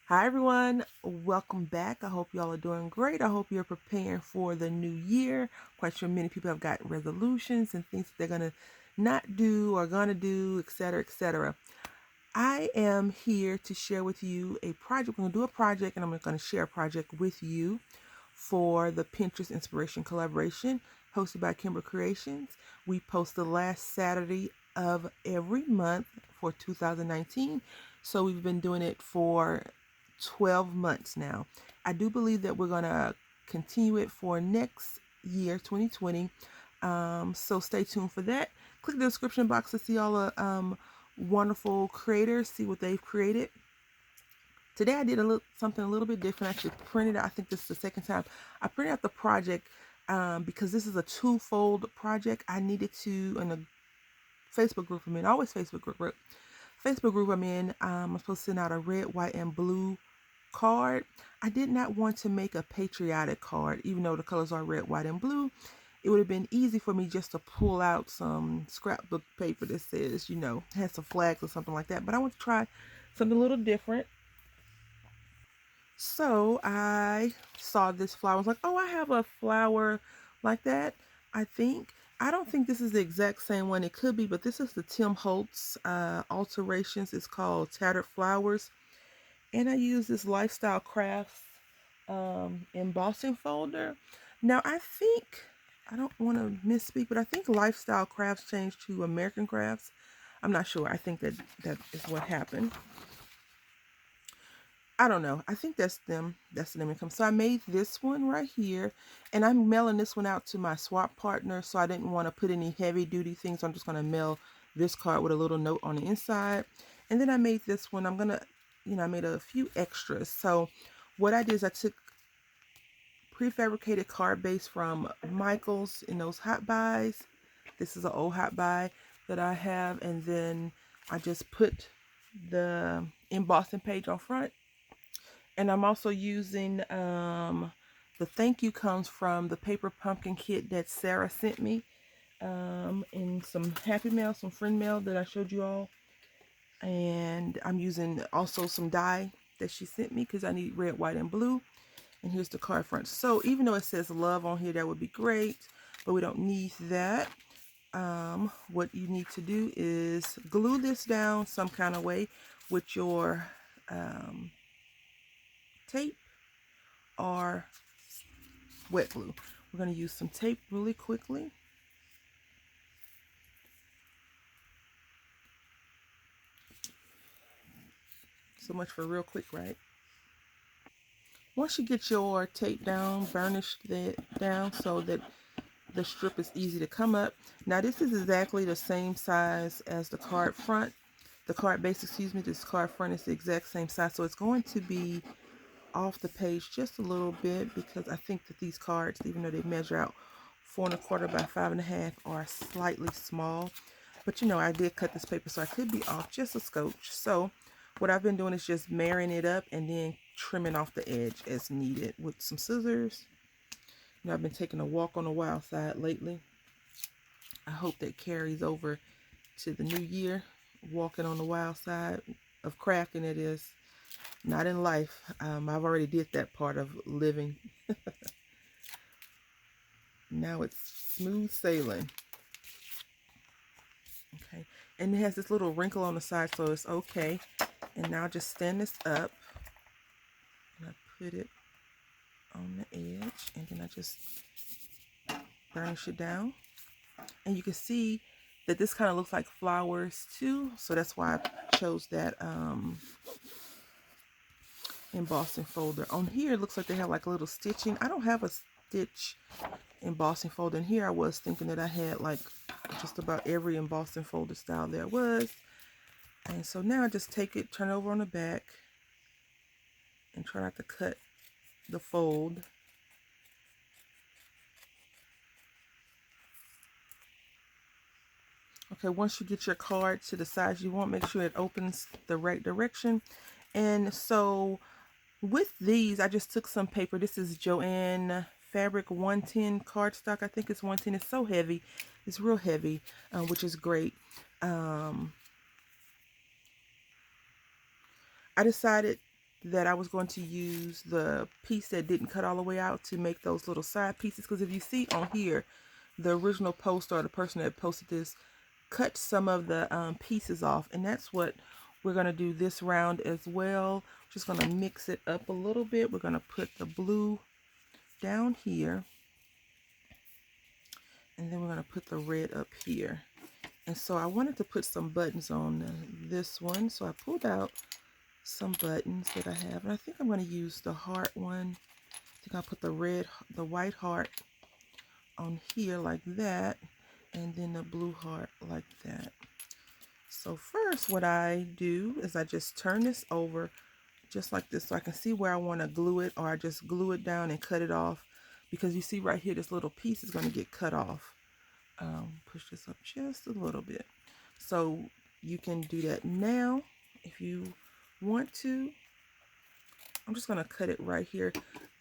Hi everyone, welcome back. I hope y'all are doing great. I hope you're preparing for the new year. Quite sure many people have got resolutions and things that they're gonna not do or gonna do, etc., etc. I am here to share with you a project. We're gonna do a project, and I'm gonna share a project with you for the Pinterest Inspiration Collaboration hosted by Kimber Creations. We post the last Saturday of every month for 2019. So we've been doing it for 12 months now. I do believe that we're going to continue it for next year, 2020. So stay tuned for that. Click the description box to see all the wonderful creators, see what they've created. Today I did something a little bit different. I actually printed out, I think this is the second time I printed out the project because this is a two-fold project. I needed to, in a Facebook group I'm in, always Facebook group I'm in, I'm supposed to send out a red, white, and blue card. I did not want to make a patriotic card, even though the colors are red, white, and blue. It would have been easy for me just to pull out some scrapbook paper that says, has some flags or something like that. But I want to try something a little different. So I saw this flower. I was like, oh, I have a flower like that, I think. I don't think this is the exact same one. It could be, but this is the Tim Holtz alterations. It's called Tattered Flowers. And I use this Lifestyle Crafts embossing folder. Now, I don't want to misspeak, but I think Lifestyle Crafts changed to American Crafts. I'm not sure. I think that is what happened. I don't know. I think that's them. That's the name it comes. So I made this one right here, and I'm mailing this one out to my swap partner. So I didn't want to put any heavy duty things. So I'm just going to mail this card with a little note on the inside. And then I made this one. I'm going to, I made a few extras. So what I did is I took prefabricated card base from Michael's in those hot buys. This is an old hot buy that I have. And then I just put the embossing page on front. And I'm also using, the thank you comes from the paper pumpkin kit that Sarah sent me, and some happy mail, some friend mail that I showed you all. And I'm using also some dye that she sent me because I need red, white, and blue. And here's the card front. So even though it says love on here, that would be great, but we don't need that. What you need to do is glue this down some kind of way with your tape or wet glue. We're going to use some tape really quickly. So much for real quick, right? Once you get your tape down, burnish that down so that the strip is easy to come up. Now this is exactly the same size as the card front. The card base, excuse me, this card front is the exact same size. So it's going to be off the page just a little bit because I think that these cards, even though they measure out 4 1/4 by 5 1/2, are slightly small. But I did cut this paper, so I could be off just a scotch. So what I've been doing is just marrying it up and then trimming off the edge as needed with some scissors. I've been taking a walk on the wild side lately. I hope that carries over to the new year. Walking on the wild side of crafting, it is. Not in life. I've already did that part of living. Now it's smooth sailing. Okay. And it has this little wrinkle on the side, so it's okay. And now just stand this up. And I put it on the edge. And then I just burnish it down. And you can see that this kind of looks like flowers too. So that's why I chose that embossing folder. On here it looks like they have like a little stitching. I don't have a stitch embossing folder. And here I was thinking that I had like just about every embossing folder style there was. And so now I just take it, turn it over on the back, and try not to cut the fold. Okay, once you get your card to the size you want, make sure it opens the right direction. And so with these, I just took some paper. This is Joanne Fabric 110 cardstock. I think it's 110. It's so heavy. It's real heavy, which is great. I decided that I was going to use the piece that didn't cut all the way out to make those little side pieces, because if you see on here, the original poster or the person that posted this cut some of the pieces off, and that's what we're going to do this round as well. Just going to mix it up a little bit. We're going to put the blue down here, and then we're going to put the red up here. And so I wanted to put some buttons on this one, so I pulled out some buttons that I have, and I think I'm going to use the heart one. I think I'll put the white heart on here like that, and then the blue heart like that. So first what I do is I just turn this over just like this, so I can see where I want to glue it, or I just glue it down and cut it off, because you see right here this little piece is going to get cut off. Push this up just a little bit, so you can do that now if you want to. I'm just going to cut it right here,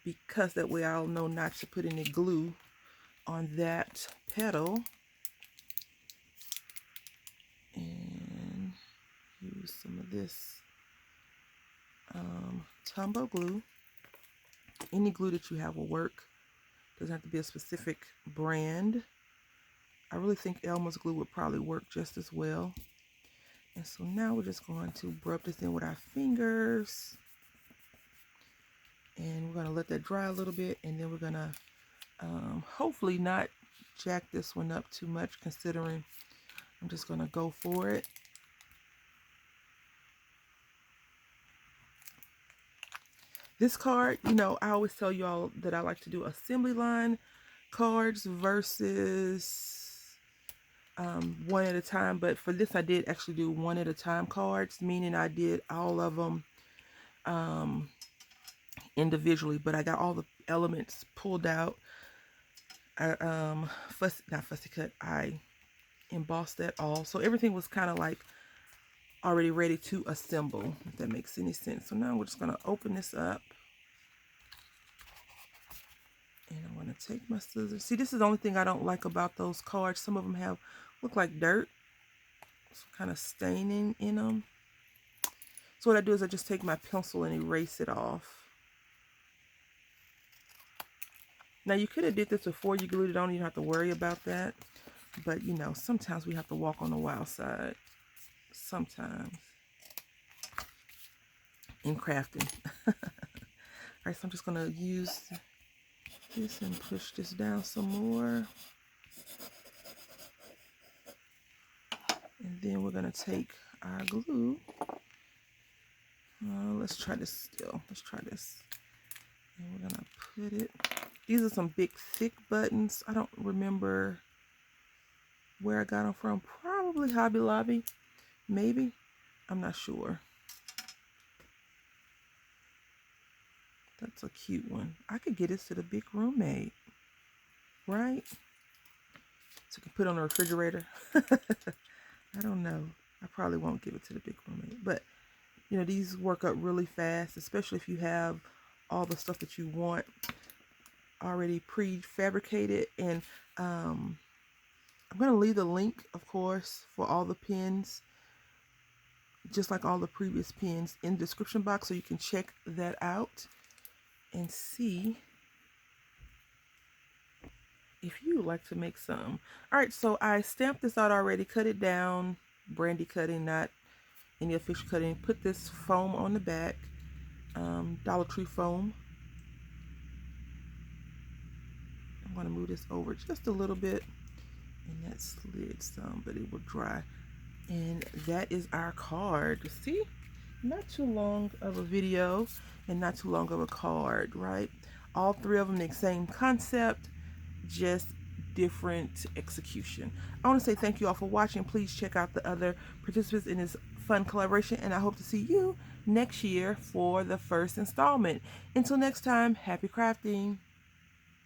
because that way I'll know not to put any glue on that petal, and use some of this Tombow glue. Any glue that you have will work. Doesn't have to be a specific brand. I really think Elmer's glue would probably work just as well. And so now we're just going to rub this in with our fingers, and we're going to let that dry a little bit, and then we're going to hopefully not jack this one up too much, considering I'm just going to go for it. This card, you know, I always tell y'all that I like to do assembly line cards versus one at a time, but for this I did actually do one at a time cards, meaning I did all of them individually, but I got all the elements pulled out. I not fussy cut, I embossed that all, so everything was kind of like already ready to assemble, if that makes any sense. So now we're just going to open this up, and I'm going to take my scissors. See, this is the only thing I don't like about those cards. Some of them look like dirt, some kind of staining in them. So what I do is I just take my pencil and erase it off. Now you could have did this before you glued it on. You don't have to worry about that. But you know, sometimes we have to walk on the wild side. Sometimes. In crafting. Alright, so I'm just going to use this and push this down some more. And then we're going to take our glue. Let's try this still. Let's try this. And we're going to put it. These are some big, thick buttons. I don't remember where I got them from. Probably Hobby Lobby. Maybe. I'm not sure. That's a cute one. I could get this to the big roommate. Right? So you can put on the refrigerator. I don't know. I probably won't give it to the big roommate. But, you know, these work up really fast, especially if you have all the stuff that you want already prefabricated. And I'm going to leave the link, of course, for all the pins, just like all the previous pins, in the description box, so you can check that out and see if you would like to make some. All right, so I stamped this out already, cut it down, brandy cutting, not any official cutting. Put this foam on the back, Dollar Tree foam. I'm going to move this over just a little bit, and that slid some, but it will dry. And that is our card. See, not too long of a video and not too long of a card, right? All three of them the same concept, just different execution. I want to say thank you all for watching. Please check out the other participants in this fun collaboration, and I hope to see you next year for the first installment. Until next time, happy crafting.